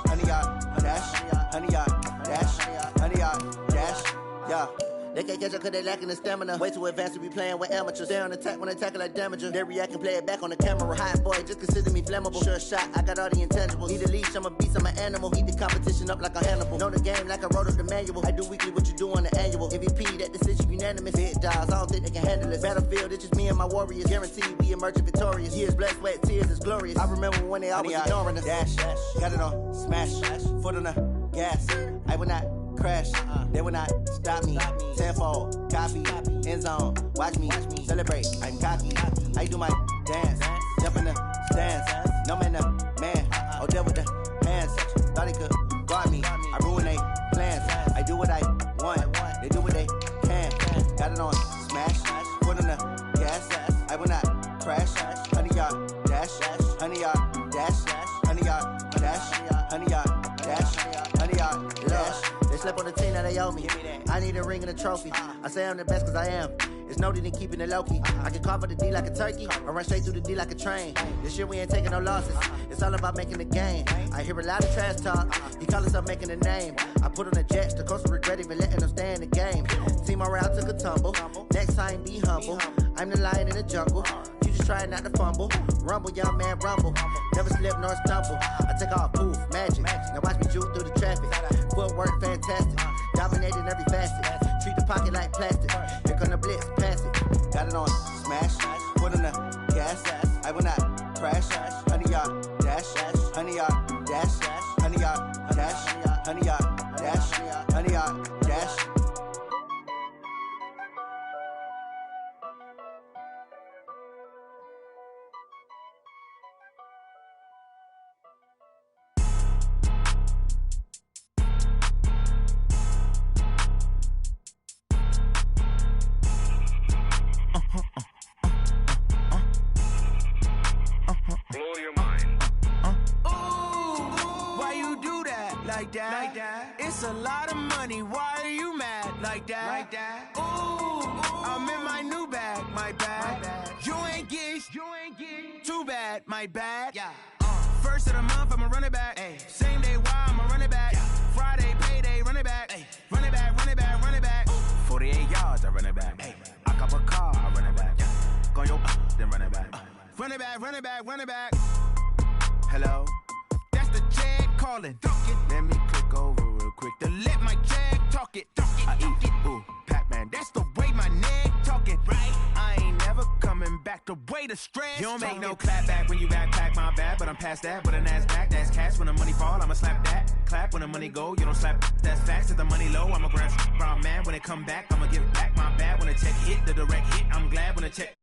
honey, y'all dash, honey, y'all dash, honey, y'all dash, yeah. They can't catch up cause they lacking the stamina. Way too advanced to be playing with amateurs. They on attack when they tackle like damager. They react and play it back on the camera. Hot boy, just consider me flammable. Sure shot, I got all the intangibles. Need a leash, I'm a beast, I'm an animal. Heat the competition up like a Hannibal. Know the game like I wrote up the manual. I do weekly what you do on the annual. MVP, that decision unanimous. Big dogs, I don't think they can handle it. Battlefield, it's just me and my warriors. Guaranteed we emerging victorious. Years, blood, sweat, tears, it's glorious. I remember when they always ignoring us. Dash, got it on smash, foot on the gas. I will not crash, they will not stop me. Tenfold, copy, end zone, watch me celebrate. I'm cocky, I do my dance, jump in the stands. No man, the man, oh, there with the hands. Thought he could guard me, I ruin they plans. I do what I want, they do what they can. Got it on smash, foot on the gas. I will not crash, honey, y'all dash, honey, y'all dash, honey, y'all dash, honey, y'all dash, honey, y'all dash. They slept on the team, now they owe me. I need a ring and a trophy. I say I'm the best cause I am. It's no need in keeping it low-key. I can carve up the D like a turkey or run straight through the D like a train. This year we ain't taking no losses. It's all about making the game. I hear a lot of trash talk. He call himself making a name. I put on the Jets. The coach will regret even letting them stay in the game. Team morale took a tumble. Next time be humble. I'm the lion in the jungle. You just trying not to fumble. Rumble, young man, rumble. Never slip nor stumble. I take off, poof, magic. Now watch me juke through the traffic. Footwork fantastic. Dominating every facet. Treat the pocket like plastic. Here come the blitz, pass it. Got it on smash, foot on the gas. I will not crash. Honey, y'all dash, honey, y'all dash, honey, y'all dash, honey, y'all dash, honey, y'all dash. Blow your mind. like that. It's a lot of money, why are you mad like that? Ooh, I'm in my new bag, my bad. You ain't get too bad, my bad. Yeah. First of the month, I'ma run it back. Ay. Same day, why I'ma run it back. Yeah. Friday, payday, run it back. Ay. Run it back, run it back, run it back. Ooh. 48 yards, I run it back. Ay. I cop a car, I run it back. Yeah. Go yo, then run it back. Run it back, run it back, run it back. Hello? That's the jag calling. Let me click over real quick to let my jag talk it. I eat it, ooh, Pac-Man. That's the way my neck talking. Right? I ain't never coming back the way the stress. You don't make no clap back when you backpack, my bad, but I'm past that. But a NASDAQ, that's cash. When the money fall, I'ma slap that. Clap when the money go, you don't slap. That's facts. If the money low, I'ma grab brown man. When it come back, I'ma give back my bad. When the check hit, the direct hit, I'm glad when the check.